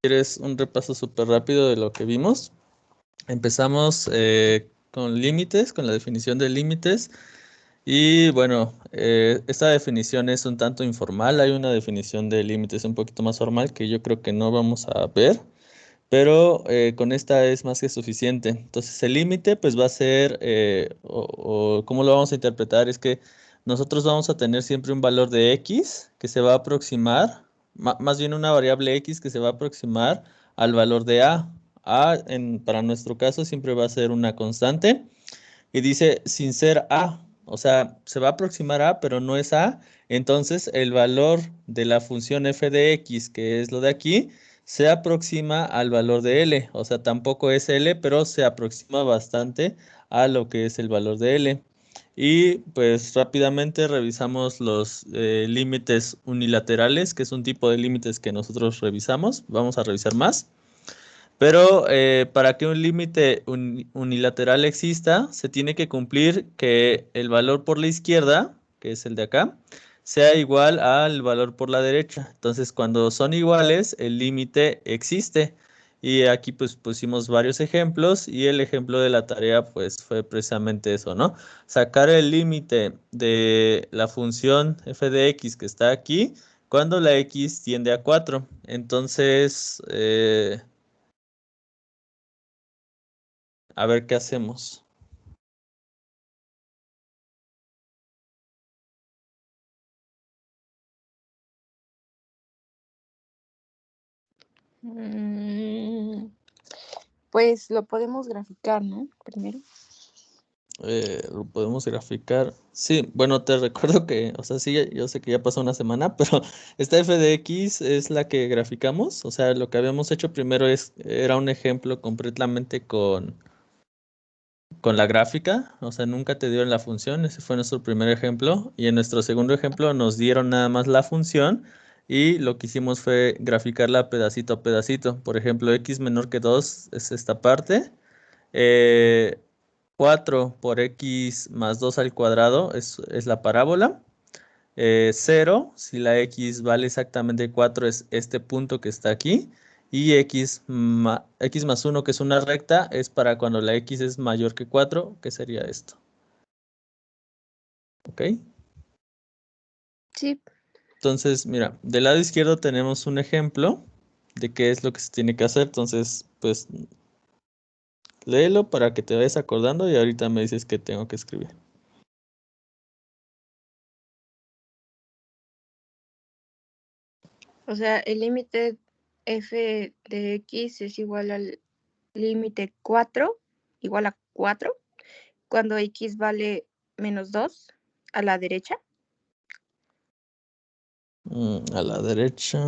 quieres un repaso súper rápido de lo que vimos. Empezamos con límites, con la definición de límites. Y bueno, esta definición es un tanto informal. Hay una definición de límites un poquito más formal que yo creo que no vamos a ver, pero con esta es más que suficiente. Entonces el límite pues va a ser, o cómo lo vamos a interpretar, es que nosotros vamos a tener siempre un valor de x que se va a aproximar, más bien una variable x que se va a aproximar al valor de a. Para nuestro caso siempre va a ser una constante y dice sin ser a, o sea, se va a aproximar a, pero no es a. Entonces el valor de la función f de x, que es lo de aquí, se aproxima al valor de L, o sea, tampoco es L, pero se aproxima bastante a lo que es el valor de L. Y pues rápidamente revisamos los límites unilaterales, que es un tipo de límites que nosotros revisamos. Vamos a revisar más. Pero para que un límite unilateral exista, se tiene que cumplir que el valor por la izquierda, que es el de acá, sea igual al valor por la derecha. Entonces, cuando son iguales, el límite existe. Y aquí pues pusimos varios ejemplos y el ejemplo de la tarea pues fue precisamente eso, ¿no? Sacar el límite de la función f de x que está aquí cuando la x tiende a 4. Entonces, a ver qué hacemos. Pues lo podemos graficar, ¿no? Primero. Lo podemos graficar. Sí, bueno, te recuerdo que, o sea, sí, yo sé que ya pasó una semana, pero esta f de x es la que graficamos. O sea, lo que habíamos hecho primero era un ejemplo completamente con la gráfica. O sea, nunca te dieron la función. Ese fue nuestro primer ejemplo. Y en nuestro segundo ejemplo nos dieron nada más la función. Y lo que hicimos fue graficarla pedacito a pedacito. Por ejemplo, x menor que 2 es esta parte. 4 por x más 2 al cuadrado es la parábola. 0, si la x vale exactamente 4, es este punto que está aquí. Y x más 1, que es una recta, es para cuando la x es mayor que 4, que sería esto. ¿Ok? Sí. Entonces, mira, del lado izquierdo tenemos un ejemplo de qué es lo que se tiene que hacer. Entonces, pues, léelo para que te vayas acordando y ahorita me dices qué tengo que escribir. O sea, el límite f de x es igual al límite 4, igual a 4, cuando x vale menos 2 a la derecha. A la derecha.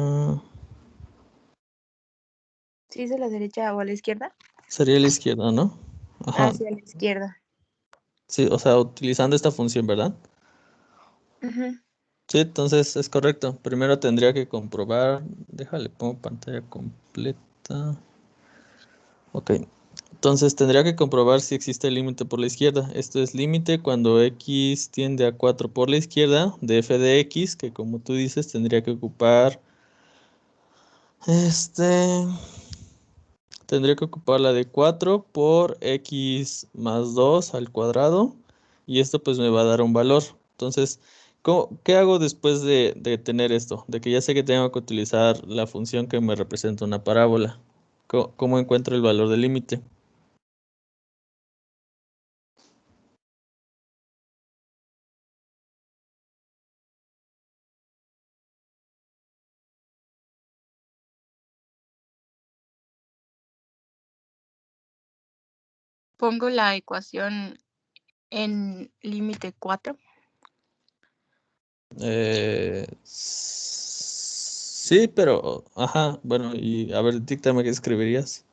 ¿Sí es a la derecha o a la izquierda? Sería la izquierda, ¿no? Ajá. Hacia la izquierda. Sí, o sea, utilizando esta función, ¿verdad? Ujú. Sí, entonces es correcto. Primero tendría que comprobar. Déjale, pongo pantalla completa. Ok. Entonces tendría que comprobar si existe el límite por la izquierda. Esto es límite cuando x tiende a 4 por la izquierda de f de x, que como tú dices tendría que ocupar tendría que ocupar la de 4 por x más 2 al cuadrado. Y esto pues me va a dar un valor. Entonces, ¿qué hago después de tener esto? De que ya sé que tengo que utilizar la función que me representa una parábola. ¿Cómo encuentro el valor del límite? Pongo la ecuación en límite 4. Sí, pero, ajá, bueno, y a ver, díctame qué escribirías.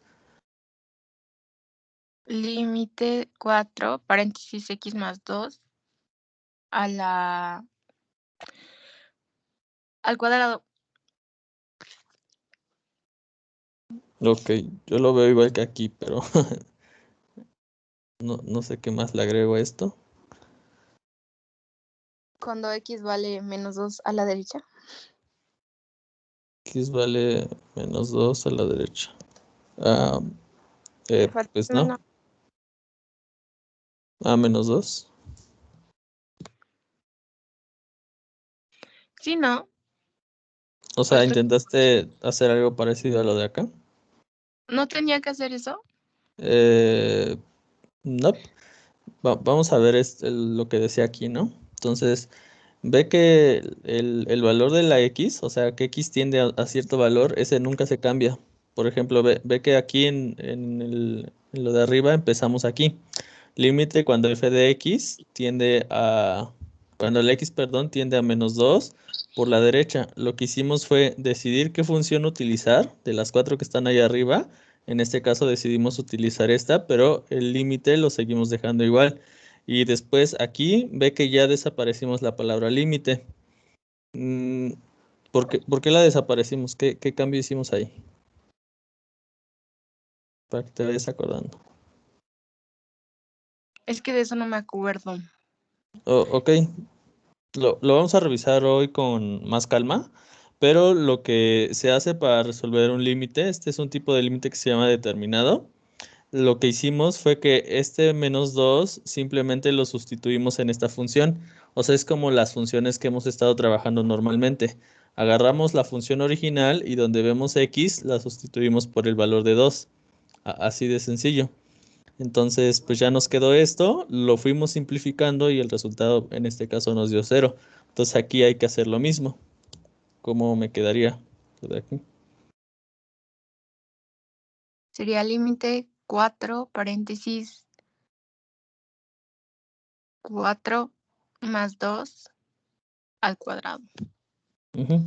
Límite 4, paréntesis x más 2 al cuadrado. Ok, yo lo veo igual que aquí, pero no sé qué más le agrego a esto. Cuando x vale menos 2 a la derecha. X vale menos 2 a la derecha. Ah, Me falta pues menos. no. Menos 2. Sí, ¿no? O ¿O sea, estoy- intentaste hacer algo parecido a lo de acá. ¿No tenía que hacer eso? Eh, no. Vamos a ver lo que decía aquí, ¿no? Entonces, ve que el valor de la X, o sea, que X tiende a cierto valor, ese nunca se cambia. Por ejemplo, ve que aquí en lo de arriba empezamos aquí. Límite cuando f de x cuando el x, perdón, tiende a menos 2 por la derecha. Lo que hicimos fue decidir qué función utilizar de las cuatro que están ahí arriba. En este caso decidimos utilizar esta, pero el límite lo seguimos dejando igual. Y después aquí ve que ya desaparecimos la palabra límite. Mm, por qué la desaparecimos? ¿Qué cambio hicimos ahí? Para que te vayas acordando. Es que de eso no me acuerdo. Ok, lo vamos a revisar hoy con más calma, pero lo que se hace para resolver un límite, este es un tipo de límite que se llama determinado. Lo que hicimos fue que este menos 2 simplemente lo sustituimos en esta función. O sea, es como las funciones que hemos estado trabajando normalmente. Agarramos la función original y donde vemos x la sustituimos por el valor de 2. Así de sencillo. Entonces, pues ya nos quedó esto, lo fuimos simplificando y el resultado en este caso nos dio 0. Entonces aquí hay que hacer lo mismo. ¿Cómo me quedaría? Lo de aquí. Sería límite 4, paréntesis 4 más 2 al cuadrado. Ujú.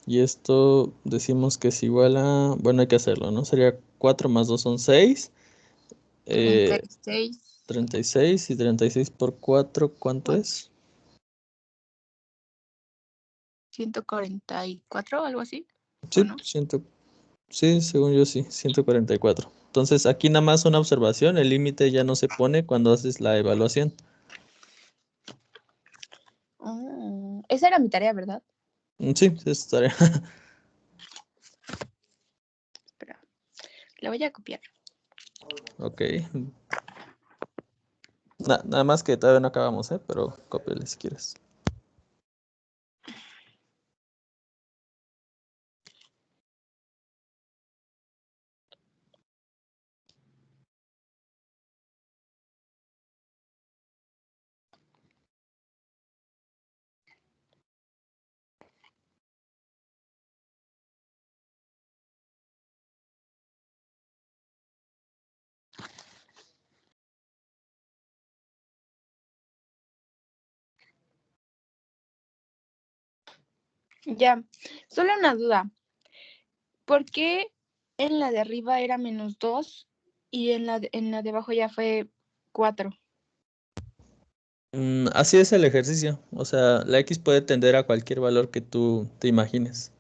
Y esto decimos que es igual a, bueno, hay que hacerlo, ¿no? Sería 4 más 2 son 6. 36, 36 y 36 por 4, ¿cuánto 4, es? 144, algo así, ¿o Sí, no? sí, según yo sí, 144. Entonces aquí nada más una observación, el límite ya no se pone cuando haces la evaluación. Esa era mi tarea, ¿verdad? Sí, eso estaría. Espera, la voy a copiar. Ok. Nada más que todavía no acabamos, ¿eh? Pero cópiale si quieres. Ya, solo una duda. ¿Por qué en la de arriba era menos 2 y en la de abajo ya fue 4? Así es el ejercicio. O sea, la X puede tender a cualquier valor que tú te imagines.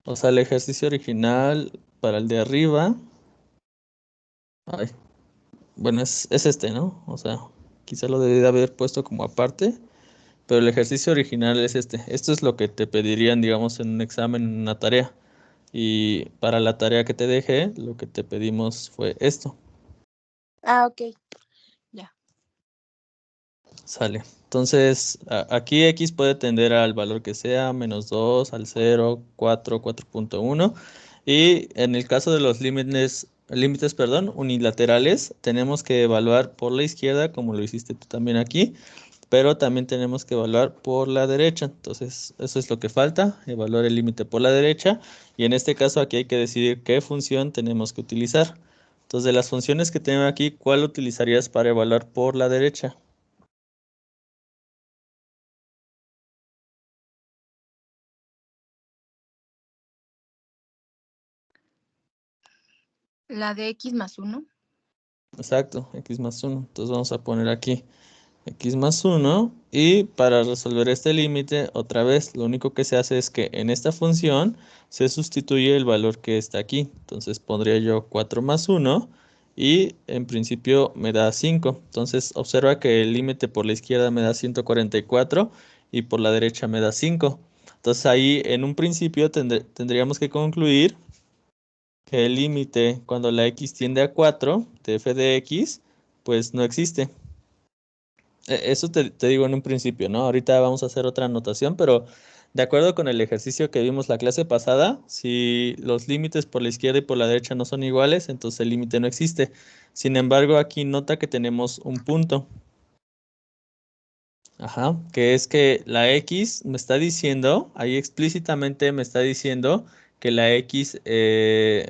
O sea, el ejercicio original para el de arriba. Ay, bueno, es este, ¿no? O sea, quizá lo debí de haber puesto como aparte. Pero el ejercicio original es este. Esto es lo que te pedirían, digamos, en un examen, en una tarea. Y para la tarea que te dejé, lo que te pedimos fue esto. Ah, ok, ya. Sale. Entonces, aquí x puede tender al valor que sea, menos 2 al 0, 4, 4.1. Y en el caso de los límites, perdón, unilaterales, tenemos que evaluar por la izquierda, como lo hiciste tú también aquí, pero también tenemos que evaluar por la derecha. Entonces, eso es lo que falta, evaluar el límite por la derecha. Y en este caso, aquí hay que decidir qué función tenemos que utilizar. Entonces, de las funciones que tengo aquí, ¿cuál utilizarías para evaluar por la derecha? La de x más 1. Exacto, x más 1. Entonces vamos a poner aquí x más 1 y para resolver este límite, otra vez, lo único que se hace es que en esta función se sustituye el valor que está aquí. Entonces pondría yo 4 más 1 y en principio me da 5. Entonces observa que el límite por la izquierda me da 144 y por la derecha me da 5. Entonces ahí en un principio tendríamos que concluir que el límite cuando la x tiende a 4 de f de x, pues no existe. Eso te digo en un principio, ¿no? Ahorita vamos a hacer otra anotación, pero de acuerdo con el ejercicio que vimos la clase pasada, si los límites por la izquierda y por la derecha no son iguales, entonces el límite no existe. Sin embargo, aquí nota que tenemos un punto. Ajá, que es que la x me está diciendo, ahí explícitamente me está diciendo que la x, que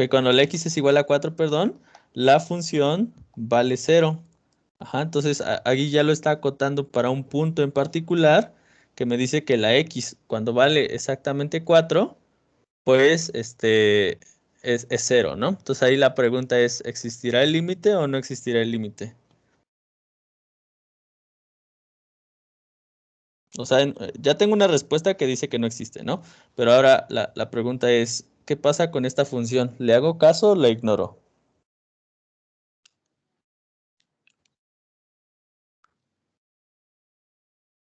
cuando la x es igual a 4, perdón, la función vale 0. Ajá, entonces aquí ya lo está acotando para un punto en particular que me dice que la x cuando vale exactamente 4, pues es 0, ¿no? Entonces ahí la pregunta es, ¿existirá el límite o no existirá el límite? O sea, ya tengo una respuesta que dice que no existe, ¿no? Pero ahora la pregunta es, ¿qué pasa con esta función? ¿Le hago caso o la ignoro?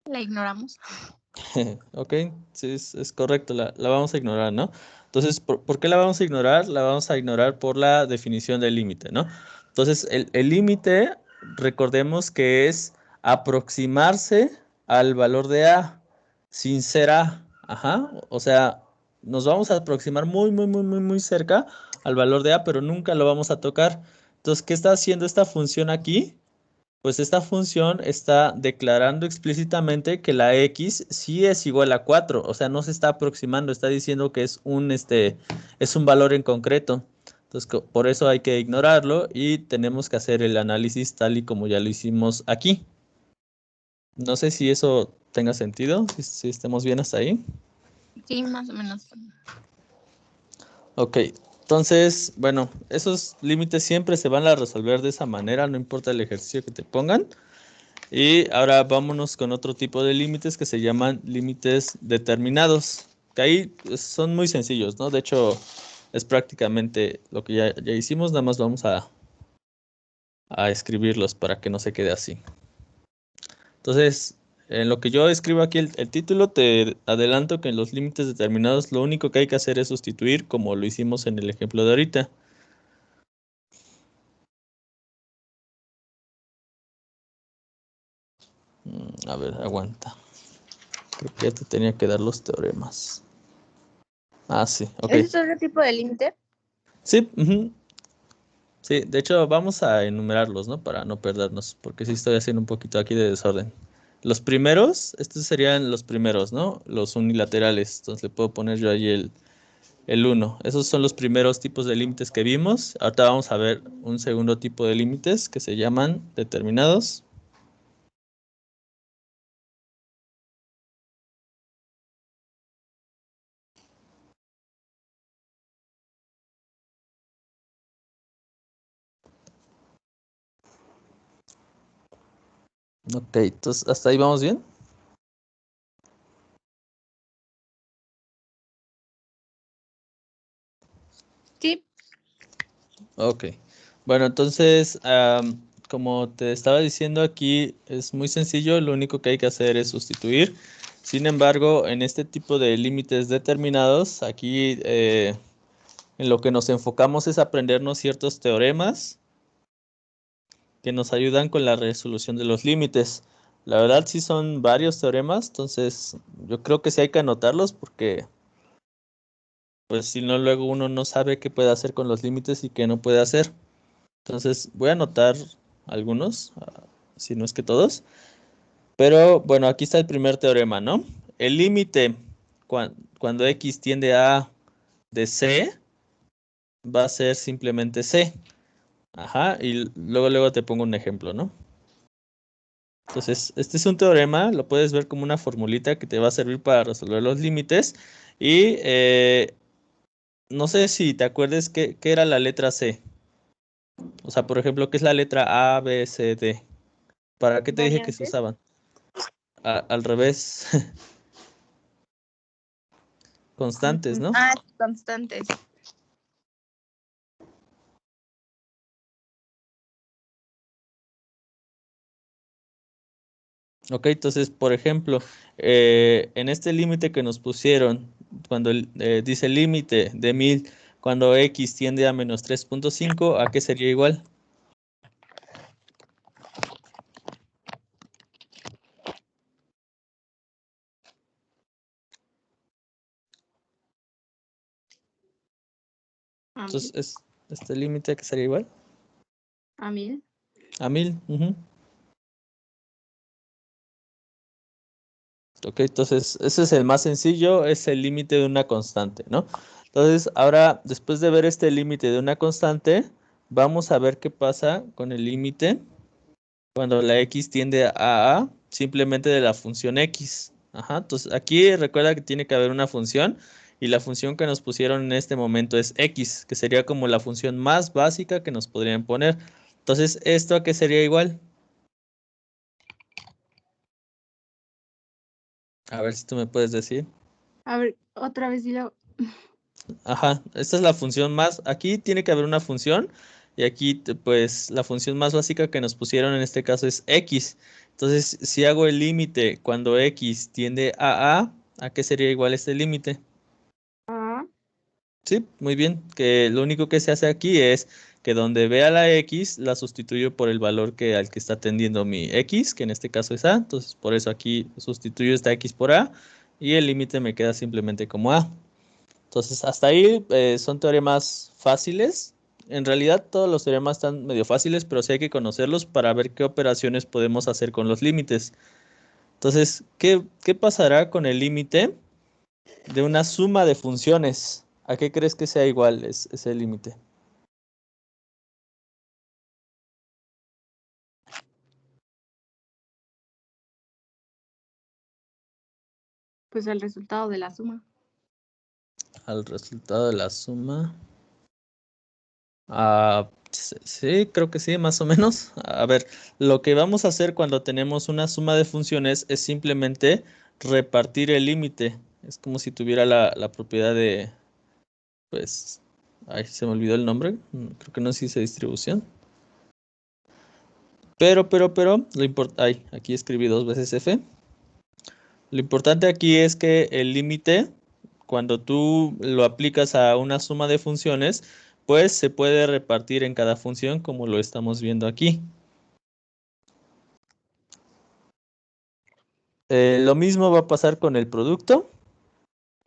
La ignoramos. Ok, sí, es correcto, la vamos a ignorar, ¿no? Entonces, ¿por qué la vamos a ignorar? La vamos a ignorar por la definición del límite, ¿no? Entonces, el límite, recordemos que es aproximarse al valor de A sin ser A. Ajá, o sea, nos vamos a aproximar muy cerca al valor de A, pero nunca lo vamos a tocar. Entonces, ¿qué está haciendo esta función aquí? Pues esta función está declarando explícitamente que la x sí es igual a 4, o sea, no se está aproximando, está diciendo que es un valor en concreto. Entonces, por eso hay que ignorarlo y tenemos que hacer el análisis tal y como ya lo hicimos aquí. No sé si eso tenga sentido, si estemos bien hasta ahí. Sí, más o menos. Ok, entonces, bueno, esos límites siempre se van a resolver de esa manera, no importa el ejercicio que te pongan. Y ahora vámonos con otro tipo de límites que se llaman límites determinados, que ahí pues, son muy sencillos, ¿no? De hecho, es prácticamente lo que ya hicimos, nada más vamos a escribirlos para que no se quede así. Entonces, en lo que yo escribo aquí el título, te adelanto que en los límites determinados lo único que hay que hacer es sustituir como lo hicimos en el ejemplo de ahorita. A ver, aguanta. Creo que ya te tenía que dar los teoremas. Ah, sí, ok. ¿Ese es otro tipo de límite? Sí, ujú. Sí, de hecho vamos a enumerarlos, ¿no? Para no perdernos, porque sí estoy haciendo un poquito aquí de desorden. Los primeros, estos serían los primeros, ¿no? Los unilaterales. Entonces le puedo poner yo ahí el 1. Esos son los primeros tipos de límites que vimos. Ahorita vamos a ver un segundo tipo de límites que se llaman determinados. Ok, entonces hasta ahí vamos bien. Sí. Ok. Bueno, entonces, como te estaba diciendo aquí, es muy sencillo, lo único que hay que hacer es sustituir. Sin embargo, en este tipo de límites determinados, aquí en lo que nos enfocamos es aprendernos ciertos teoremas que nos ayudan con la resolución de los límites. La verdad sí son varios teoremas, entonces yo creo que sí hay que anotarlos porque pues si no luego uno no sabe qué puede hacer con los límites y qué no puede hacer. Entonces voy a anotar algunos, si no es que todos. Pero bueno, aquí está el primer teorema, ¿no? El límite cuando x tiende a de c va a ser simplemente c. Ajá, y luego te pongo un ejemplo, ¿no? Entonces, este es un teorema, lo puedes ver como una formulita que te va a servir para resolver los límites. Y no sé si te acuerdas qué era la letra c. O sea, por ejemplo, ¿qué es la letra A, B, C, D? ¿Para qué te dije que se Variantes. usaban? Al revés, constantes, ¿no? Ah, constantes. Ok, entonces, por ejemplo, en este límite que nos pusieron, cuando dice límite de 1000, cuando x tiende a menos 3.5, ¿a qué sería igual? A Entonces, 1000. es este límite que sería igual A 1000. a 1000. Ok, entonces ese es el más sencillo, es el límite de una constante, ¿no? Entonces, ahora, después de ver este límite de una constante, vamos a ver qué pasa con el límite cuando la x tiende a simplemente de la función x. Ajá, entonces aquí recuerda que tiene que haber una función y la función que nos pusieron en este momento es x, que sería como la función más básica que nos podrían poner. Entonces, ¿esto a qué sería igual? A ver si tú me puedes decir. A ver, otra vez dilo. Ajá, esta es la función más, aquí tiene que haber una función y aquí pues la función más básica que nos pusieron en este caso es x. Entonces, si hago el límite cuando x tiende ¿a qué sería igual este límite? A. Sí, muy bien, que lo único que se hace aquí es que donde vea la x la sustituyo por el valor que al que está tendiendo mi x, que en este caso es a, entonces por eso aquí sustituyo esta x por a y el límite me queda simplemente como a. Entonces, hasta ahí son teoremas fáciles. En realidad, todos los teoremas están medio fáciles, pero sí hay que conocerlos para ver qué operaciones podemos hacer con los límites. Entonces, ¿qué pasará con el límite de una suma de funciones? ¿A qué crees que sea igual ese límite? Pues el resultado de la suma. Al resultado de la suma. Ah, sí, creo que sí, más o menos. A ver, lo que vamos a hacer cuando tenemos una suma de funciones es simplemente repartir el límite. Es como si tuviera la propiedad de, pues, ay, se me olvidó el nombre. Creo que no se dice distribución. Pero, ay, aquí escribí dos veces f. Lo importante aquí es que el límite, cuando tú lo aplicas a una suma de funciones, pues se puede repartir en cada función como lo estamos viendo aquí. Lo mismo va a pasar con el producto.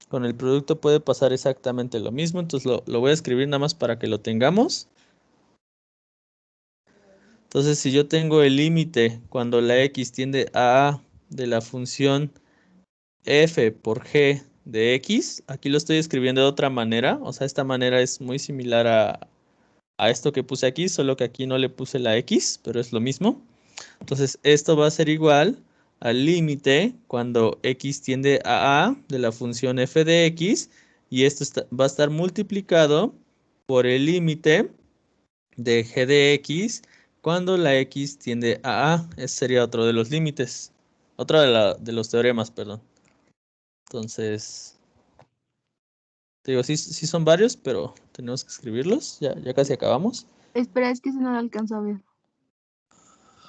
Con el producto puede pasar exactamente lo mismo. Entonces lo voy a escribir nada más para que lo tengamos. Entonces, si yo tengo el límite cuando la x tiende a de la función f por g de x, aquí lo estoy escribiendo de otra manera. O sea, esta manera es muy similar a esto que puse aquí, solo que aquí no le puse la x, pero es lo mismo. Entonces, esto va a ser igual al límite cuando x tiende a de la función f de x y esto va a estar multiplicado por el límite de g de x cuando la x tiende a a. Ese sería otro de los límites. Otro de los teoremas, perdón. Entonces, te digo, sí son varios, pero tenemos que escribirlos. Ya casi acabamos. Espera, es que se no lo alcanzo a ver.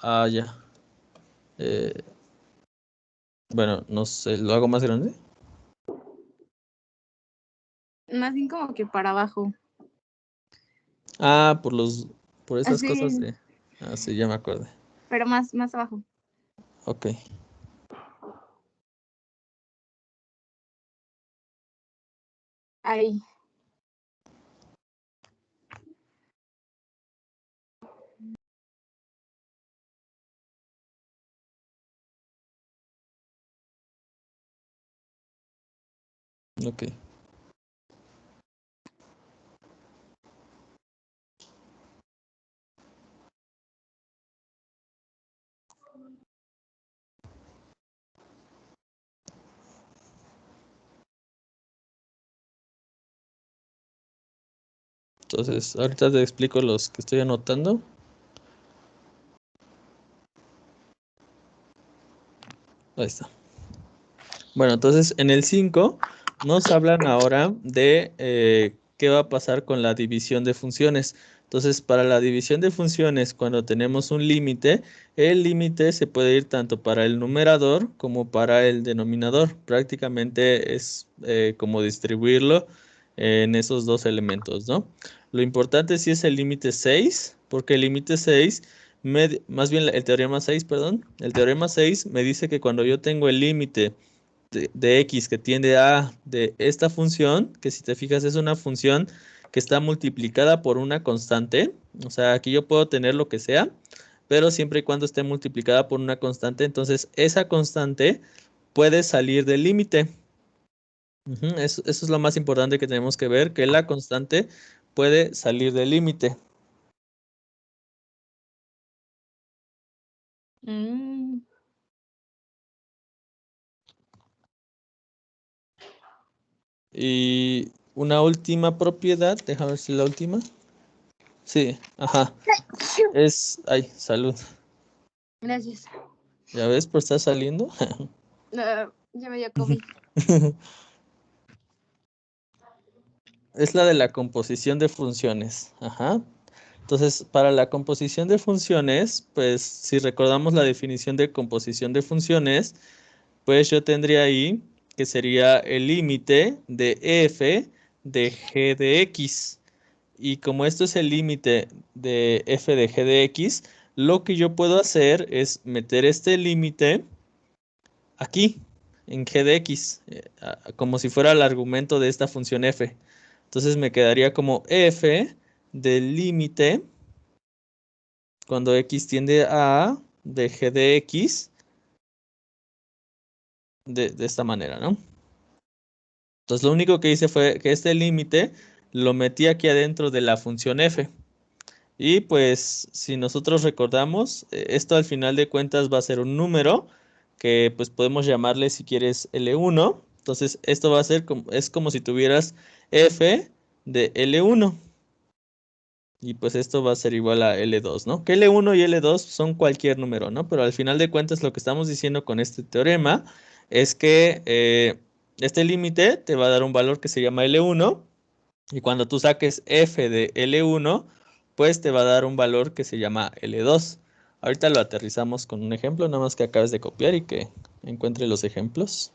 Ah, ya. Eh, bueno, no sé, ¿lo hago más grande? Más bien como que para abajo. Ah, por esas cosas Así, de... Ah, sí, ya me acordé. pero más abajo. Ok. Ahí. Ok. Entonces, ahorita te explico los que estoy anotando. Ahí está. Bueno, entonces en el 5 nos hablan ahora de qué va a pasar con la división de funciones. Entonces, para la división de funciones, cuando tenemos un límite, el límite se puede ir tanto para el numerador como para el denominador. Prácticamente es como distribuirlo en esos dos elementos, ¿no? Lo importante sí es el límite 6, porque el límite 6, más bien el teorema 6, perdón, el teorema 6 me dice que cuando yo tengo el límite de x que tiende a de esta función, que si te fijas es una función que está multiplicada por una constante, o sea, aquí yo puedo tener lo que sea, pero siempre y cuando esté multiplicada por una constante, entonces esa constante puede salir del límite. Eso es lo más importante que tenemos que ver, que la constante puede salir del límite. Mm. Y una última propiedad, déjame ver si la última. Sí, ajá. Ay, salud. Gracias. ¿Ya ves por estar saliendo? Ya me dio COVID. Es la de la composición de funciones. Ajá. Entonces, para la composición de funciones, pues si recordamos la definición de composición de funciones, pues yo tendría ahí que sería el límite de f de g de x. Y como esto es el límite de f de g de x, lo que yo puedo hacer es meter este límite aquí, en g de x, como si fuera el argumento de esta función f. Entonces me quedaría como f del límite cuando x tiende a de g de x de esta manera, ¿no? Entonces lo único que hice fue que este límite lo metí aquí adentro de la función f. Y pues si nosotros recordamos, esto al final de cuentas va a ser un número que pues podemos llamarle si quieres L1. Entonces esto va a ser es como si tuvieras f de L1. Y pues esto va a ser igual a L2, ¿no? Que L1 y L2 son cualquier número, ¿no? Pero al final de cuentas lo que estamos diciendo con este teorema es que este límite te va a dar un valor que se llama L1 y cuando tú saques f de L1, pues te va a dar un valor que se llama L2. Ahorita lo aterrizamos con un ejemplo, nada más que acabes de copiar y que encuentre los ejemplos.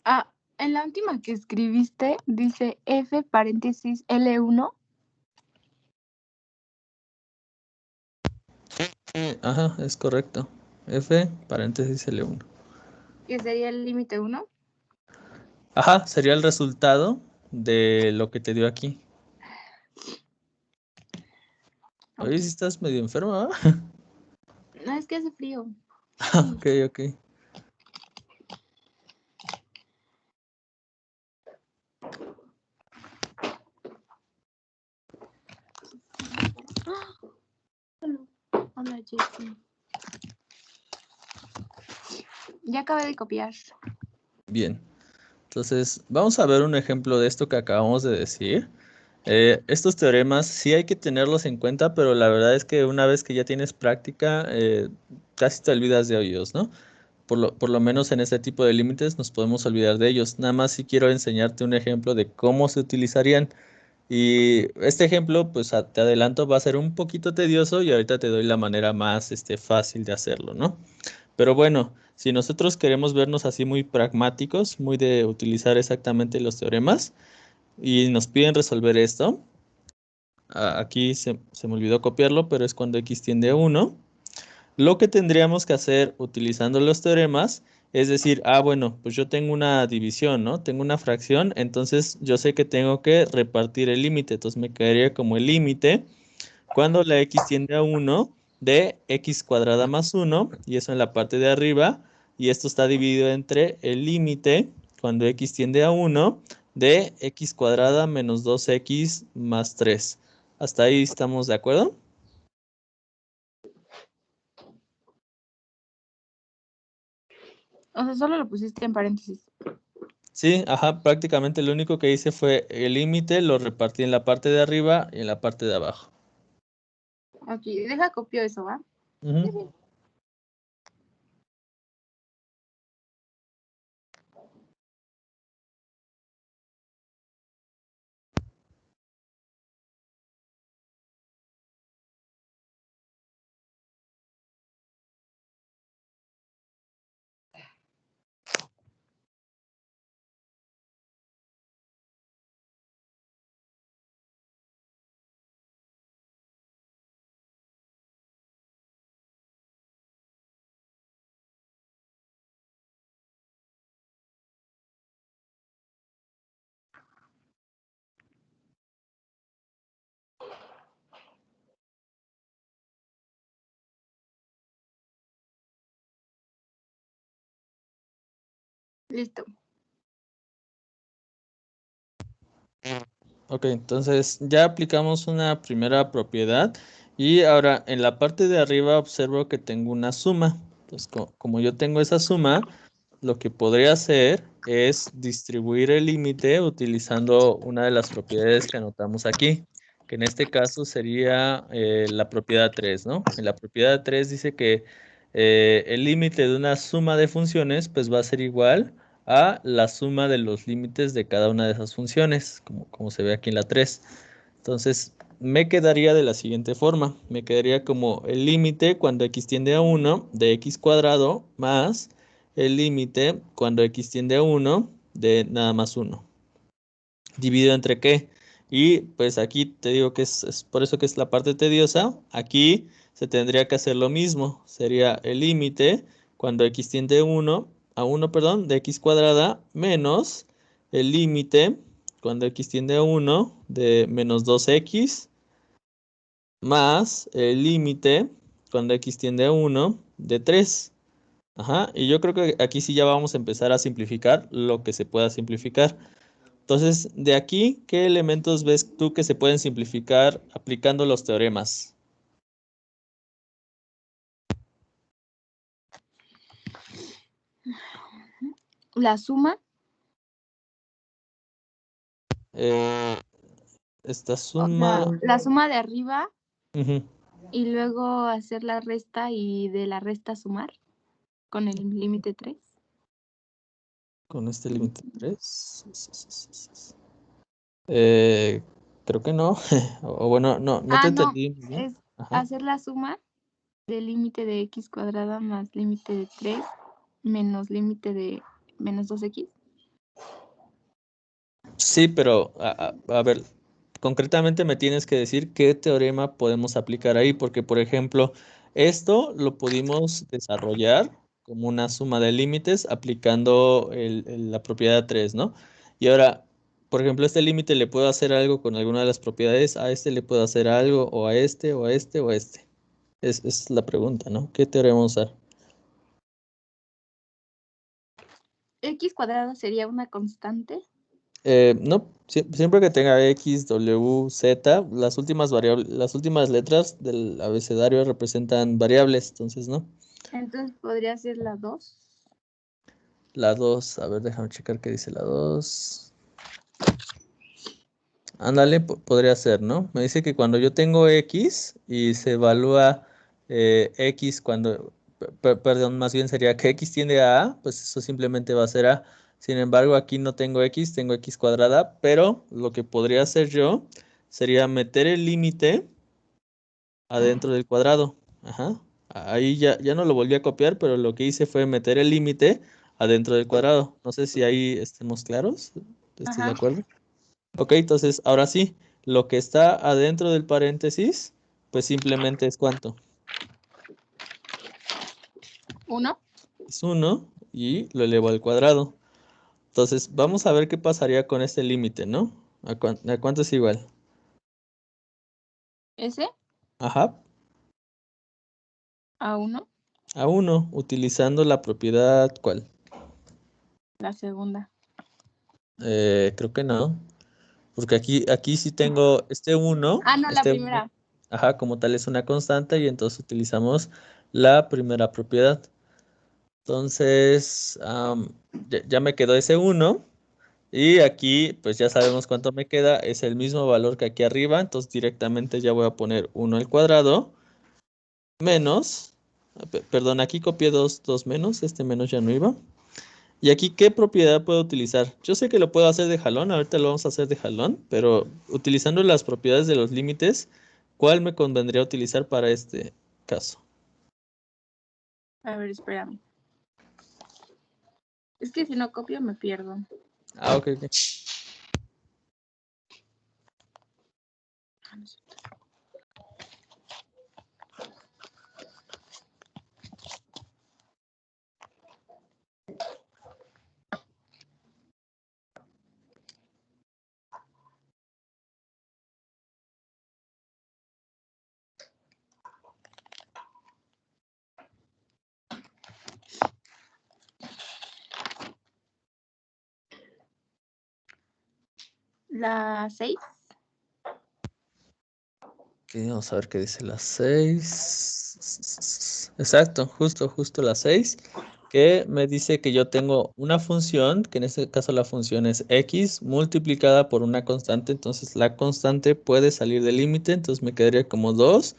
Ah, en la última que escribiste dice F paréntesis L1. Ajá, es correcto. F paréntesis L1. Que sería el límite 1. Ajá, sería el resultado de lo que te dio aquí. Oye, si estás medio enferma, ¿verdad? No, es que hace frío. Ok, ok. Hola, Jessie. Ya acabé de copiar. Bien. Entonces, vamos a ver un ejemplo de esto que acabamos de decir. Estos teoremas sí hay que tenerlos en cuenta, pero la verdad es que una vez que ya tienes práctica, casi te olvidas de ellos, ¿no? Por lo menos en este tipo de límites nos podemos olvidar de ellos. Nada más si quiero enseñarte un ejemplo de cómo se utilizarían. Y este ejemplo, pues te adelanto, va a ser un poquito tedioso y ahorita te doy la manera más fácil de hacerlo, ¿no? Pero bueno, si nosotros queremos vernos así muy pragmáticos, muy de utilizar exactamente los teoremas, y nos piden resolver esto, aquí se me olvidó copiarlo, pero es cuando x tiende a 1. Lo que tendríamos que hacer utilizando los teoremas es decir, bueno, pues yo tengo una división, ¿no? Tengo una fracción, entonces yo sé que tengo que repartir el límite, entonces me quedaría como el límite cuando la x tiende a 1 de x cuadrada más 1, y eso en la parte de arriba, y esto está dividido entre el límite cuando x tiende a 1 de x cuadrada menos 2x más 3. ¿Hasta ahí estamos de acuerdo? O sea, solo lo pusiste en paréntesis. Sí, ajá, prácticamente lo único que hice fue el límite, lo repartí en la parte de arriba y en la parte de abajo. Ok, deja copio eso, ¿va? Ujú. Listo. Ok, entonces ya aplicamos una primera propiedad y ahora en la parte de arriba observo que tengo una suma. Entonces, como yo tengo esa suma, lo que podría hacer es distribuir el límite utilizando una de las propiedades que anotamos aquí, que en este caso sería la propiedad 3, ¿no? En la propiedad 3 dice que el límite de una suma de funciones pues va a ser igual a la suma de los límites de cada una de esas funciones, como se ve aquí en la 3. Entonces, me quedaría de la siguiente forma. Me quedaría como el límite cuando x tiende a 1 de x cuadrado más el límite cuando x tiende a 1 de nada más 1. ¿Dividido entre qué? Y pues aquí te digo que es por eso que es la parte tediosa. Aquí se tendría que hacer lo mismo. Sería el límite cuando x tiende a 1, perdón, de x cuadrada menos el límite cuando x tiende a 1 de menos 2x más el límite cuando x tiende a 1 de 3. Ajá, y yo creo que aquí sí ya vamos a empezar a simplificar lo que se pueda simplificar. Entonces, de aquí, ¿qué elementos ves tú que se pueden simplificar aplicando los teoremas? La suma, Eh, esta o suma. sea, la suma de arriba Ujú, y luego hacer la resta y de la resta sumar con el límite 3. con este límite 3. Eh, creo que no. O bueno, no te Ah, no, entendí muy bien. es Ajá. hacer la suma del límite de x cuadrada más límite de 3 menos límite de menos 2x. Sí, pero a ver, concretamente me tienes que decir qué teorema podemos aplicar ahí, porque por ejemplo, esto lo pudimos desarrollar como una suma de límites aplicando la propiedad 3, ¿no? Y ahora, por ejemplo, este límite le puedo hacer algo con alguna de las propiedades, a este le puedo hacer algo, o a este, o a este, o a este. Es la pregunta, ¿no? ¿Qué teorema usar? X cuadrada sería una constante. No, siempre que tenga X, W, Z, las últimas variables, las últimas letras del abecedario representan variables, entonces, ¿no? Entonces podría ser la 2. La 2, a ver, déjame checar qué dice la 2. Ándale, podría ser, ¿no? Me dice que cuando yo tengo X y se evalúa X cuando, perdón, más bien sería que X tiende a A, pues eso simplemente va a ser A. Sin embargo, aquí no tengo X, tengo X cuadrada, pero lo que podría hacer yo sería meter el límite adentro del cuadrado. Ajá. Ahí ya no lo volví a copiar, pero lo que hice fue meter el límite adentro del cuadrado. No sé si ahí estemos claros. ¿Estás de Ajá. acuerdo? Ok, entonces ahora sí, lo que está adentro del paréntesis, pues simplemente es cuánto. 1. Es 1 y lo elevo al cuadrado. Entonces vamos a ver qué pasaría con este límite, ¿no? ¿A cuánto es igual? S Ajá, a 1. a 1, utilizando la propiedad, ¿cuál? La segunda. Creo que no, porque aquí sí tengo Ah, no, la este 1, primera. ajá, como tal es una constante y entonces utilizamos la primera propiedad. Entonces, ya me quedó ese 1. Y aquí, pues ya sabemos cuánto me queda. Es el mismo valor que aquí arriba. Entonces, directamente ya voy a poner 1 al cuadrado. Menos. Perdón, aquí copié dos menos. Este menos ya no iba. Y aquí, ¿qué propiedad puedo utilizar? Yo sé que lo puedo hacer de jalón. Ahorita lo vamos a hacer de jalón. Pero utilizando las propiedades de los límites, ¿cuál me convendría utilizar para este caso? A ver, espérame. Es que si no copio me pierdo. Ok, ok. La 6. Ok, vamos a ver qué dice la 6. Exacto, justo la 6. Que me dice que yo tengo una función, que en este caso la función es x multiplicada por una constante. Entonces la constante puede salir del límite. Entonces me quedaría como 2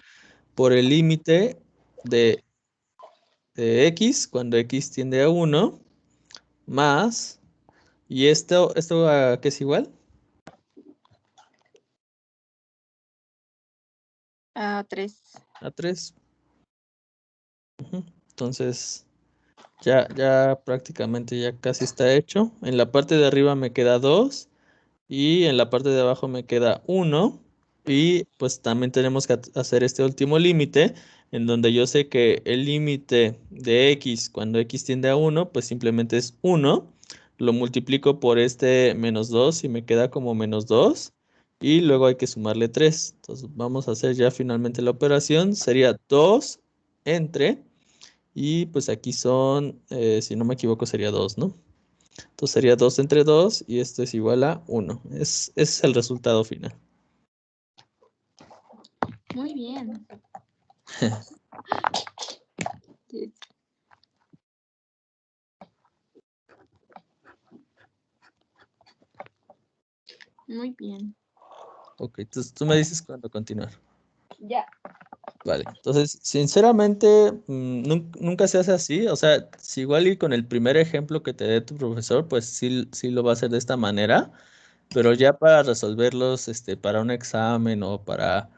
por el límite de, de x cuando x tiende a 1 más. ¿Y esto a qué es igual? A 3. A 3. Entonces, ya prácticamente ya casi está hecho. En la parte de arriba me queda 2 y en la parte de abajo me queda 1. Y pues también tenemos que hacer este último límite en donde yo sé que el límite de x cuando x tiende a 1 pues simplemente es 1. Lo multiplico por este menos 2 y me queda como menos 2. Y luego hay que sumarle 3. Entonces vamos a hacer ya finalmente la operación. Sería 2 entre... Y pues aquí son, si no me equivoco, sería 2, ¿no? Entonces sería 2 entre 2 y esto es igual a 1. Es el resultado final. Muy bien. Sí. Muy bien. Ok, entonces tú me dices cuándo continuar. Ya. Vale, entonces sinceramente nunca se hace así. O sea, si igual y con el primer ejemplo que te dé tu profesor, pues sí lo va a hacer de esta manera. Pero ya para resolverlos, para un examen o para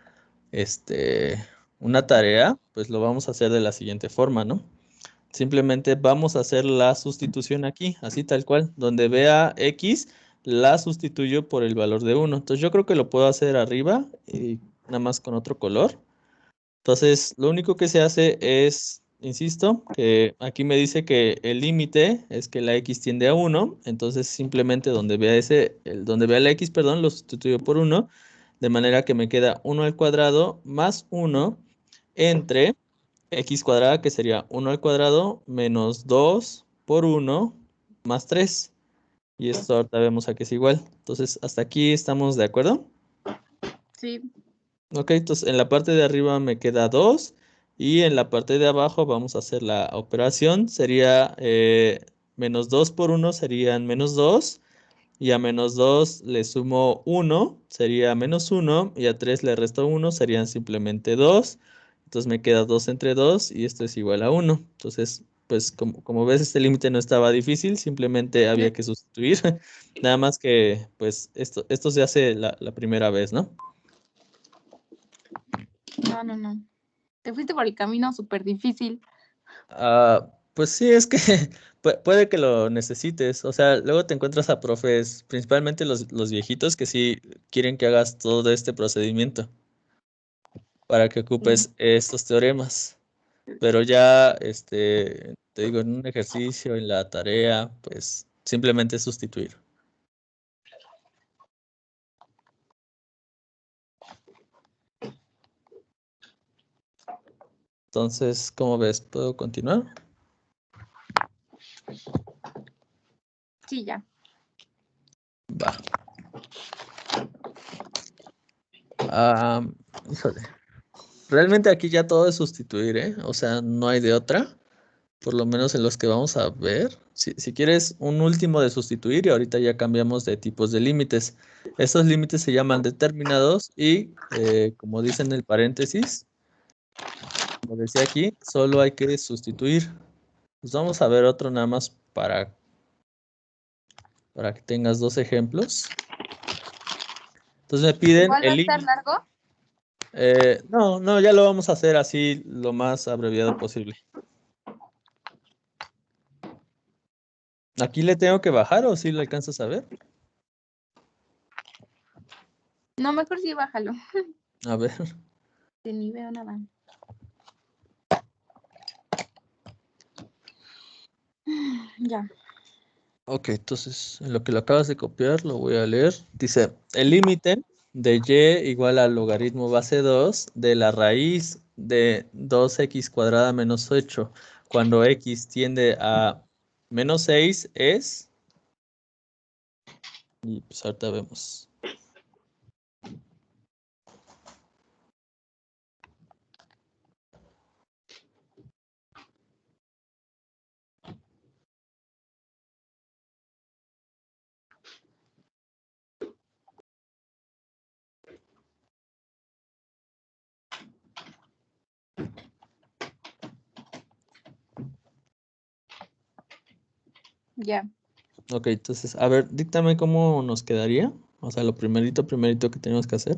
una tarea, pues lo vamos a hacer de la siguiente forma, ¿no? Simplemente vamos a hacer la sustitución aquí, así tal cual. Donde vea X, la sustituyo por el valor de 1. Entonces yo creo que lo puedo hacer arriba y nada más con otro color. Entonces lo único que se hace es, insisto, que aquí me dice que el límite es que la X tiende a 1. Entonces simplemente donde vea la X, perdón, lo sustituyo por 1. De manera que me queda 1 al cuadrado más 1 entre x cuadrada, que sería 1 al cuadrado menos 2 por 1 más 3. Y esto ahorita vemos a que es igual. Entonces, hasta aquí estamos de acuerdo. Sí. Ok, entonces en la parte de arriba me queda 2 y en la parte de abajo vamos a hacer la operación. Sería menos 2 por 1 serían menos 2 y a menos 2 le sumo 1, sería menos 1 y a 3 le resto 1, serían simplemente 2. Entonces me queda 2 entre 2 y esto es igual a 1. Entonces, pues como ves, este límite no estaba difícil, simplemente había que sustituir. Nada más que, pues, esto se hace la primera vez, ¿no? No. Te fuiste por el camino súper difícil. Pues sí, es que puede que lo necesites. O sea, luego te encuentras a profes, principalmente los viejitos, que sí quieren que hagas todo este procedimiento para que Sí. ocupes estos teoremas. Pero ya, te digo, en un ejercicio, en la tarea, pues simplemente sustituir. Entonces, ¿cómo ves? ¿Puedo continuar? Sí, ya. Va. Ah, híjole. Realmente aquí ya todo es sustituir, ¿eh? O sea, no hay de otra. por lo menos en los que vamos a ver. Si quieres un último de sustituir y ahorita ya cambiamos de tipos de límites. Estos límites se llaman determinados y como dice en el paréntesis, como decía aquí, solo hay que sustituir. Pues vamos a ver otro nada más para que tengas dos ejemplos. Entonces me piden ¿Igual va a el estar límite. largo? No, ya lo vamos a hacer así lo más abreviado posible. ¿Aquí le tengo que bajar o si le alcanzas a ver? No, mejor sí bájalo. A ver. Que ni veo nada. Ya. Ok, entonces en lo que lo acabas de copiar lo voy a leer. Dice, el límite de y igual al logaritmo base 2 de la raíz de 2x cuadrada menos 8 cuando x tiende a menos 6 es... Y pues ahorita vemos. Ya. Ok, entonces, a ver, díctame cómo nos quedaría. O sea, lo primerito que tenemos que hacer.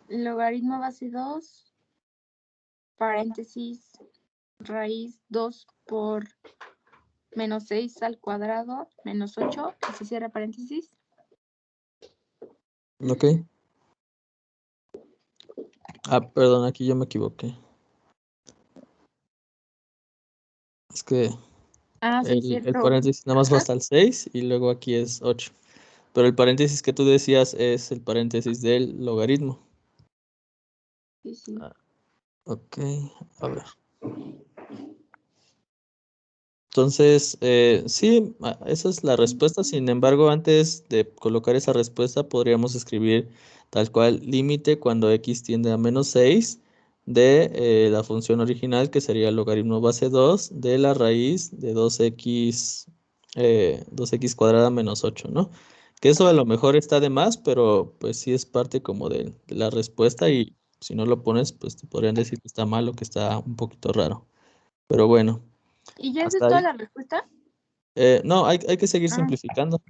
Logaritmo base 2, paréntesis, raíz 2 por menos 6 al cuadrado, menos 8, que se cierra paréntesis. Ok. Ah, perdón, aquí yo me equivoqué. Es que Ah, sí, el cierto. paréntesis nada más va hasta el 6 y luego aquí es 8. Pero el paréntesis que tú decías es el paréntesis del logaritmo. Sí, sí. Ah, ok, a ver. Entonces, sí, esa es la respuesta. Sin embargo, antes de colocar esa respuesta, podríamos escribir tal cual límite cuando x tiende a menos 6 de la función original, que sería el logaritmo base 2 de la raíz de 2x cuadrada menos 8, ¿no? Que eso a lo mejor está de más, pero pues sí es parte como de la respuesta y si no lo pones, pues te podrían decir que está mal o que está un poquito raro. Pero bueno, ¿Y ya esa es hasta toda ahí. la respuesta? No, hay que seguir Ah, simplificando.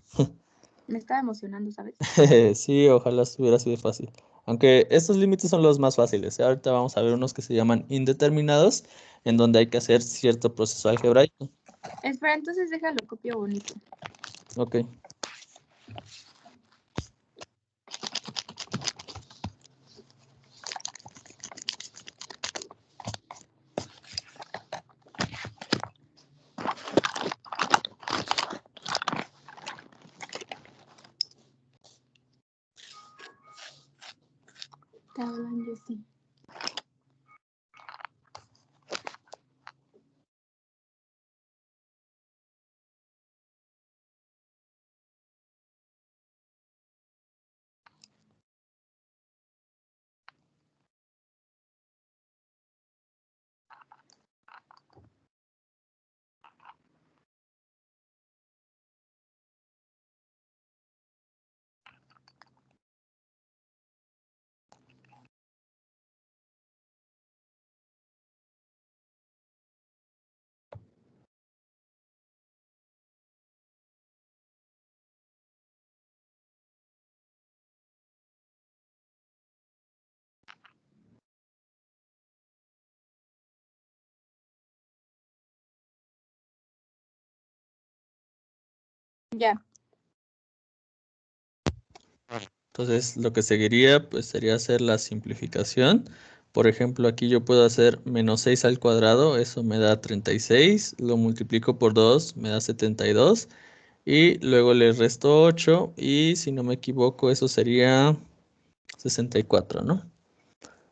me estaba emocionando, ¿sabes? Sí, ojalá estuviera así de fácil. Aunque estos límites son los más fáciles. Ahorita vamos a ver unos que se llaman indeterminados, en donde hay que hacer cierto proceso algebraico. Espera, entonces déjalo copio bonito. Ok. Te hablan yo sí. Ya. Entonces, lo que seguiría, pues sería hacer la simplificación. Por ejemplo, aquí yo puedo hacer menos 6 al cuadrado, eso me da 36, lo multiplico por 2, me da 72, y luego le resto 8, y si no me equivoco, eso sería 64, ¿no?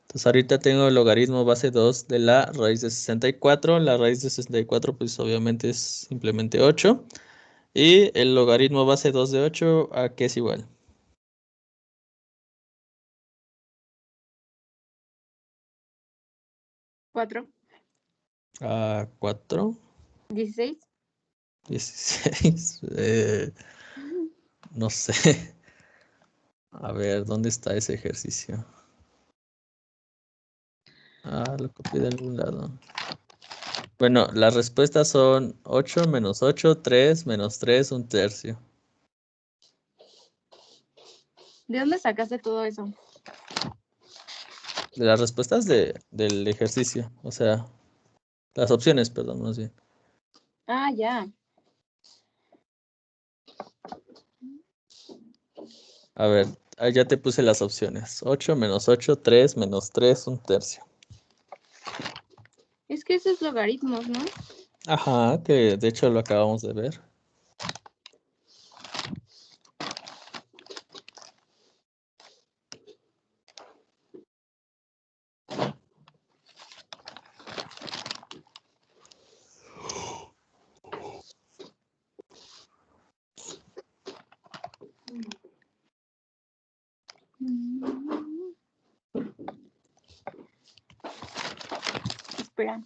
Entonces ahorita tengo el logaritmo base 2 de la raíz de 64. La raíz de 64 pues obviamente es simplemente 8. Y el logaritmo base 2 de 8, ¿a qué es igual? 4. A 4. 16. 16. No sé. A ver, ¿dónde está ese ejercicio? Ah, lo copié de algún lado. Bueno, las respuestas son 8 menos 8, 3 menos 3, un tercio. ¿De dónde sacaste todo eso? De las respuestas del ejercicio, o sea, las opciones, perdón, más bien. Ah, ya. A ver, ahí ya te puse las opciones. 8 menos 8, 3 menos 3, un tercio. Es que esos logaritmos, ¿no? Ajá, que de hecho lo acabamos de ver. Espera.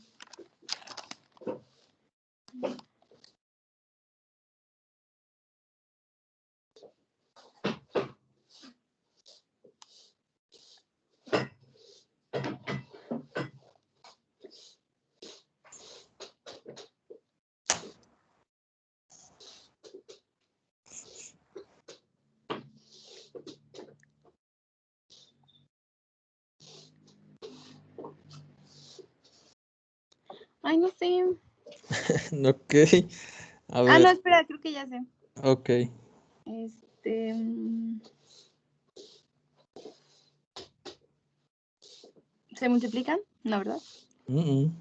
Ay, no sé. Ok, a Ah, ver, no, espera, creo que ya sé. ok. Este. ¿Se multiplican? No, ¿verdad? Mm, mm.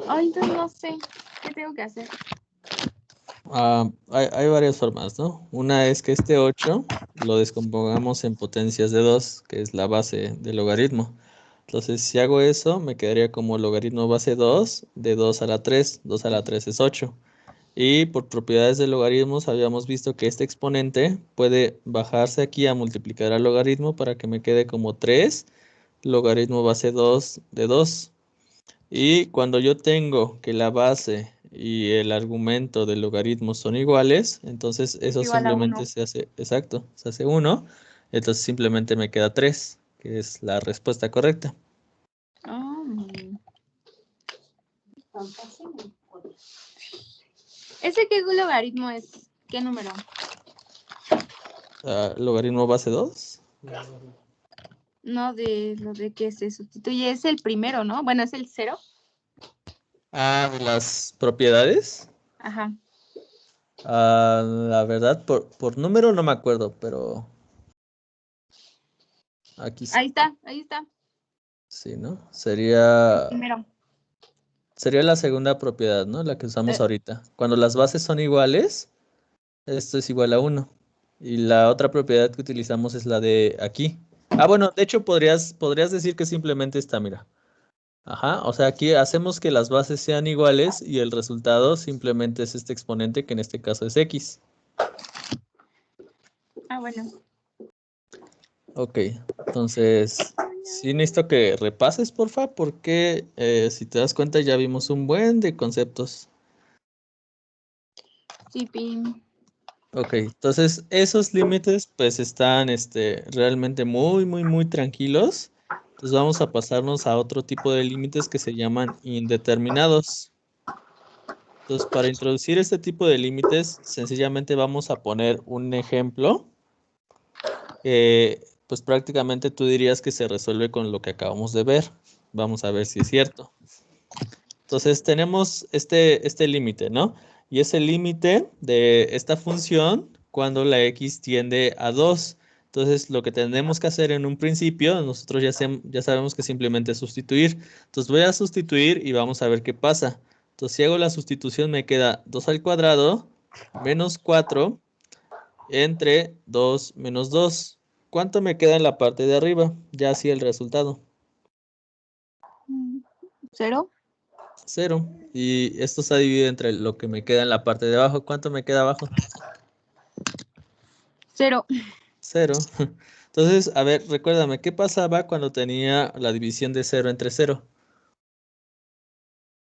Ay, entonces no sé. ¿Qué tengo que hacer? Hay varias formas, ¿no? Una es que este 8 lo descompongamos en potencias de 2, que es la base del logaritmo. Entonces, si hago eso, me quedaría como logaritmo base 2 de 2 a la 3. 2 a la 3 es 8. Y por propiedades de logaritmos habíamos visto que este exponente puede bajarse aquí a multiplicar al logaritmo para que me quede como 3 logaritmo base 2 de 2. Y cuando yo tengo que la base y el argumento del logaritmo son iguales, entonces Es eso igual a simplemente 1. se hace, exacto, se hace 1. Entonces simplemente me queda 3, que es la respuesta correcta. ¿Ese qué logaritmo es? ¿Qué número? Logaritmo base 2. No, de lo de que se sustituye. Es el primero, ¿no? Bueno, es el 0. De las propiedades. Ajá. La verdad, por número no me acuerdo, pero aquí Ahí está, ahí está. sí, ¿no? El Sería primero. la segunda propiedad, ¿no? La que usamos Eh, ahorita. Cuando las bases son iguales, esto es igual a 1. Y la otra propiedad que utilizamos es la de aquí. Bueno, de hecho podrías decir que simplemente está, mira. Ajá, o sea, aquí hacemos que las bases sean iguales y el resultado simplemente es este exponente que en este caso es x. bueno. Ok, entonces sí necesito que repases, porfa, porque si te das cuenta ya vimos un buen de conceptos. Sí, pin. Ok, entonces esos límites pues están realmente muy, muy, muy tranquilos. Entonces vamos a pasarnos a otro tipo de límites que se llaman indeterminados. Entonces para introducir este tipo de límites, sencillamente vamos a poner un ejemplo que pues prácticamente tú dirías que se resuelve con lo que acabamos de ver. Vamos a ver si es cierto. Entonces tenemos este límite, ¿no? Y es el límite de esta función cuando la x tiende a 2. Entonces lo que tenemos que hacer en un principio, nosotros ya sabemos que simplemente sustituir. Entonces voy a sustituir y vamos a ver qué pasa. Entonces si hago la sustitución me queda 2 al cuadrado menos 4 entre 2 menos 2. ¿Cuánto me queda en la parte de arriba? Ya así el resultado. 0. 0. Y esto está dividido entre lo que me queda en la parte de abajo. ¿Cuánto me queda abajo? 0. 0. Entonces, a ver, recuérdame, ¿qué pasaba cuando tenía la división de 0 entre 0?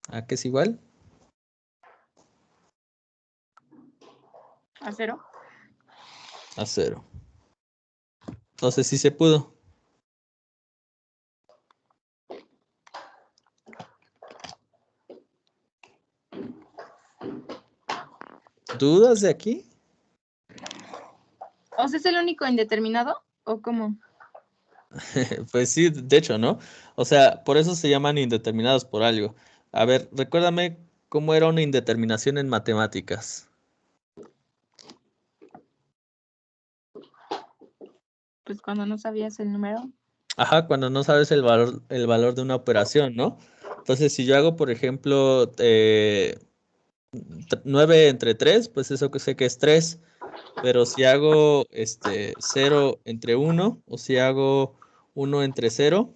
¿A qué es igual? ¿A 0? A 0. Entonces sí se pudo. ¿Dudas de aquí? ¿O sea, es el único indeterminado? ¿O cómo? Pues sí, de hecho, ¿no? O sea, por eso se llaman indeterminados por algo. A ver, recuérdame cómo era una indeterminación en matemáticas. Pues cuando no sabías el número. Ajá, cuando no sabes el valor de una operación, ¿no? Entonces, si yo hago, por ejemplo, 9 entre 3, pues eso que sé que es 3. Pero si hago 0 entre 1, o si hago 1 entre 0,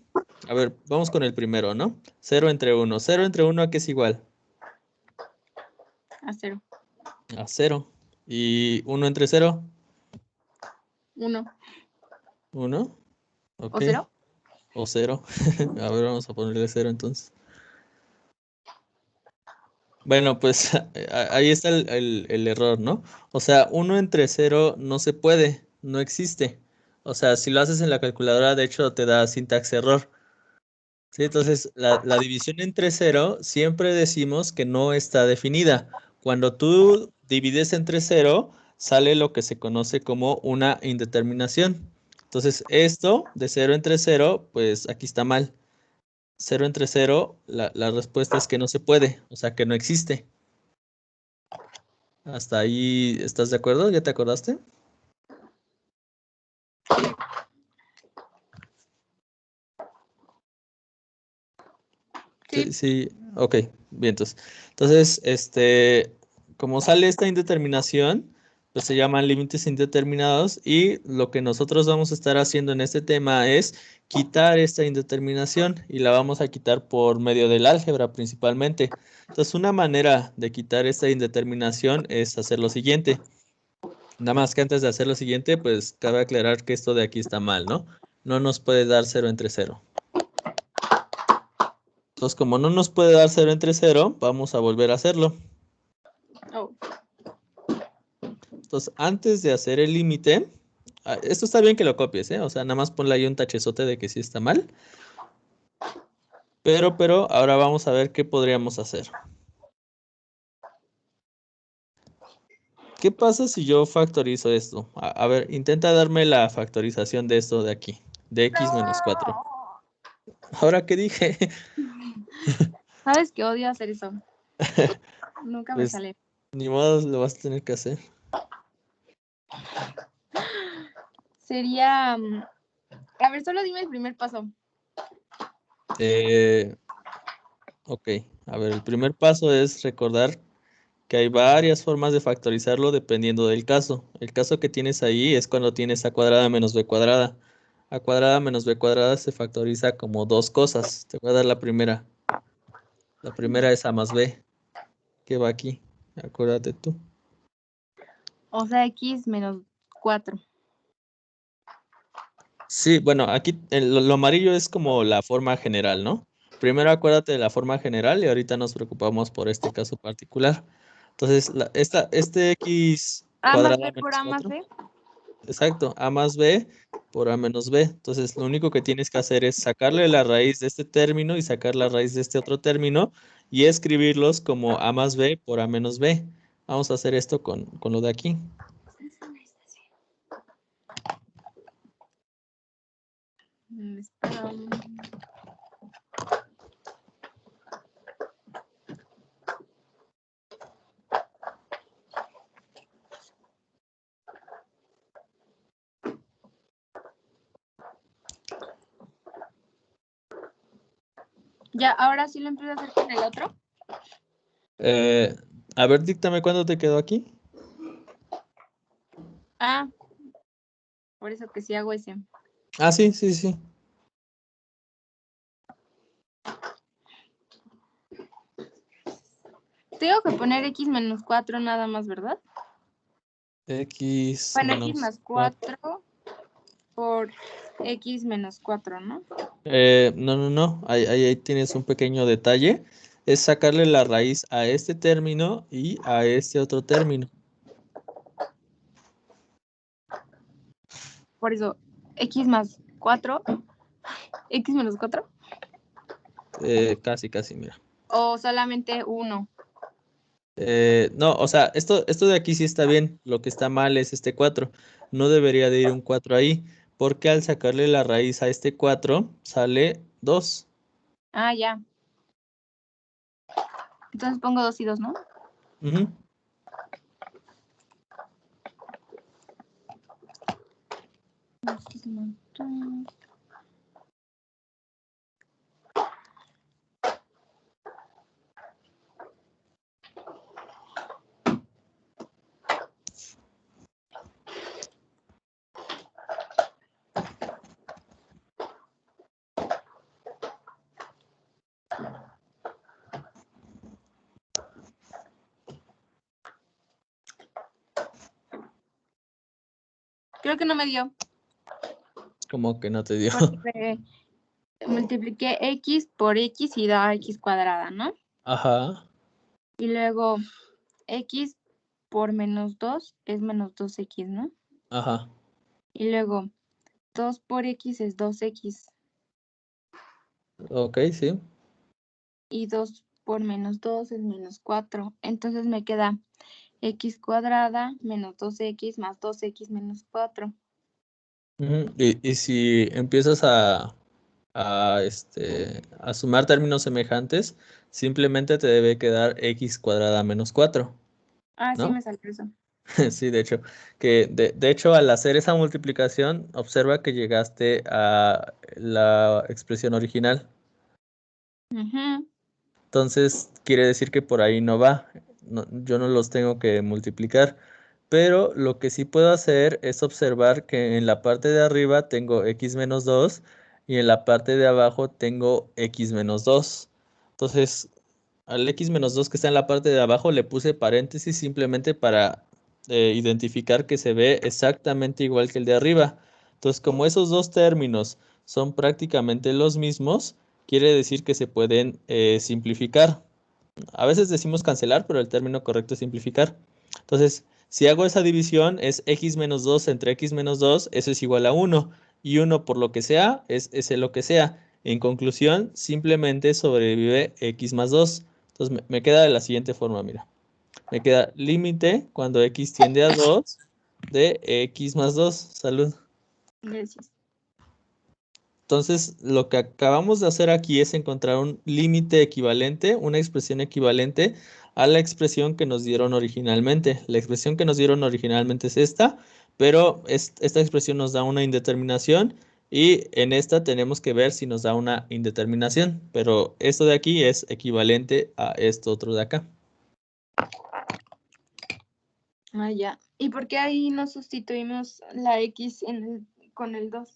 a ver, vamos con el primero, ¿no? 0 entre 1. 0 entre 1, ¿a qué es igual? A 0. A 0. ¿Y 1 entre 0? 1. 1. ¿O Ok. 0? O 0. A ver, vamos a ponerle 0 entonces. Bueno, pues ahí está el error, ¿no? O sea, 1 entre 0 no se puede, no existe. O sea, si lo haces en la calculadora, de hecho, te da sintax error. Sí, entonces la división entre 0 siempre decimos que no está definida. Cuando tú divides entre 0, sale lo que se conoce como una indeterminación. Entonces, esto de 0 entre 0, pues aquí está mal. 0 entre 0, la respuesta es que no se puede, o sea, que no existe. Hasta ahí, ¿estás de acuerdo? ¿Ya te acordaste? Sí. Sí, sí, ok, bien, entonces, como sale esta indeterminación, pues se llaman límites indeterminados y lo que nosotros vamos a estar haciendo en este tema es quitar esta indeterminación y la vamos a quitar por medio del álgebra principalmente. Entonces, una manera de quitar esta indeterminación es hacer lo siguiente. Nada más que antes de hacer lo siguiente, pues cabe aclarar que esto de aquí está mal, ¿no? No nos puede dar 0 entre 0. Entonces, como no nos puede dar 0 entre 0, vamos a volver a hacerlo. Oh. Entonces, antes de hacer el límite, esto está bien que lo copies, ¿eh? O sea, nada más ponle ahí un tachezote de que sí está mal. Pero, ahora vamos a ver qué podríamos hacer. ¿Qué pasa si yo factorizo esto? A ver, intenta darme la factorización de esto de aquí, de x menos 4. ¿Ahora qué dije? ¿Sabes que odio hacer eso? Nunca me Pues sale. ni modo, lo vas a tener que hacer. Sería... A ver, solo dime el primer paso. Ok, a ver, el primer paso es recordar que hay varias formas de factorizarlo dependiendo del caso. El caso que tienes ahí es cuando tienes a cuadrada menos b cuadrada. A cuadrada menos b cuadrada se factoriza como dos cosas. Te voy a dar la primera. La primera es a más b, que va aquí. Acuérdate tú. O sea, x menos 4. Sí, bueno, aquí lo amarillo es como la forma general, ¿no? Primero acuérdate de la forma general y ahorita nos preocupamos por este caso particular. Entonces, este x A más cuadrada b por menos a más 4. b. Exacto, a más b por a menos b. Entonces, lo único que tienes que hacer es sacarle la raíz de este término y sacar la raíz de este otro término y escribirlos como a más b por a menos b. Vamos a hacer esto con lo de aquí. Espera. Ya, ahora sí lo empiezo a hacer con el otro. Eh, a ver, díctame cuándo te quedó aquí. Ah, por eso que sí hago ese. Ah, sí, sí, sí. Tengo que poner x menos 4 nada más, ¿verdad? X Bueno, x menos más 4. 4 por x menos 4, ¿no? No, no, no. Ahí tienes un pequeño detalle. es sacarle la raíz a este término y a este otro término. Por eso, x más 4, x menos 4. Casi, mira. O solamente 1. No, o sea, esto de aquí sí está bien. Lo que está mal es este 4. No debería de ir un 4 ahí, porque al sacarle la raíz a este 4, sale 2. Ah, ya. Entonces pongo 2 y 2, ¿no? Ujú. Creo que no me dio. Como que no te dio. Porque multipliqué x por x y da x cuadrada, ¿no? Ajá. Y luego x por menos 2 es menos 2x, ¿no? Ajá. Y luego 2 por x es 2x. Ok, sí. Y 2 por menos 2 es menos 4. Entonces me queda x cuadrada menos 2x más 2x menos 4. Ujú. Y si empiezas a sumar términos semejantes, simplemente te debe quedar x cuadrada menos 4, Ah, sí, ¿no? me salió eso. Sí, de hecho, que de hecho al hacer esa multiplicación, observa que llegaste a la expresión original. Ujú. Entonces, quiere decir que por ahí no va. Yo no los tengo que multiplicar. Pero lo que sí puedo hacer es observar que en la parte de arriba tengo x menos 2 y en la parte de abajo tengo x menos 2. Entonces, al x menos 2 que está en la parte de abajo le puse paréntesis simplemente para identificar que se ve exactamente igual que el de arriba. Entonces, como esos dos términos son prácticamente los mismos, quiere decir que se pueden simplificar. A veces decimos cancelar, pero el término correcto es simplificar. Entonces, si hago esa división, es x menos 2 entre x menos 2, eso es igual a 1. Y 1 por lo que sea, es ese lo que sea. En conclusión, simplemente sobrevive x más 2. Entonces, me queda de la siguiente forma, mira. Me queda límite cuando x tiende a 2 de x más 2. Salud. Gracias. Entonces, lo que acabamos de hacer aquí es encontrar un límite equivalente, una expresión equivalente a la expresión que nos dieron originalmente. La expresión que nos dieron originalmente es esta, pero esta expresión nos da una indeterminación y en esta tenemos que ver si nos da una indeterminación, pero esto de aquí es equivalente a esto otro de acá. Ah, ya. ¿Y por qué ahí no sustituimos la x con el 2?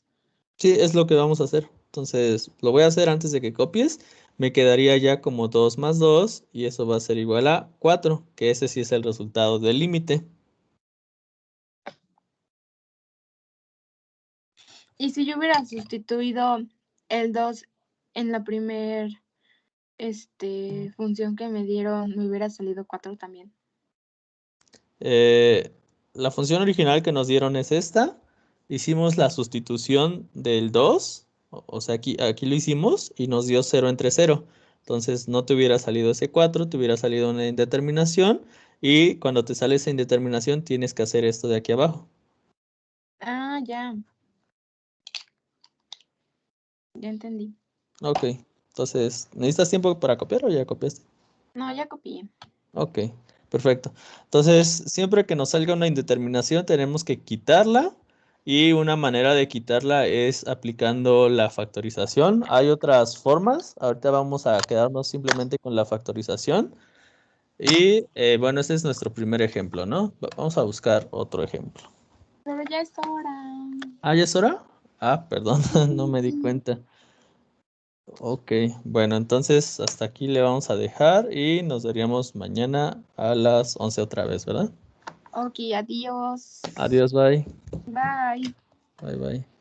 Sí, es lo que vamos a hacer. Entonces, lo voy a hacer antes de que copies. Me quedaría ya como 2 más 2 y eso va a ser igual a 4, que ese sí es el resultado del límite. Y si yo hubiera sustituido el 2 en la primer función que me dieron, me hubiera salido 4 también. Eh, la función original que nos dieron es esta. Hicimos la sustitución del 2, o sea, aquí lo hicimos y nos dio 0 entre 0. Entonces no te hubiera salido ese 4, te hubiera salido una indeterminación y cuando te sale esa indeterminación tienes que hacer esto de aquí abajo. Ah, ya. Ya entendí. Ok, entonces, ¿necesitas tiempo para copiar o ya copiaste? No, ya copié. Ok, perfecto. Entonces, siempre que nos salga una indeterminación, tenemos que quitarla y una manera de quitarla es aplicando la factorización. Hay otras formas, ahorita vamos a quedarnos simplemente con la factorización. Y bueno, ese es nuestro primer ejemplo, ¿no? Vamos a buscar otro ejemplo. Pero ya es hora. Ah, ¿ya es hora? Ah, perdón, no me di cuenta. Ok, bueno, entonces hasta aquí le vamos a dejar y nos veríamos mañana a las 11 otra vez, ¿verdad? Ok, adiós. Adiós, bye. Bye. Bye, bye.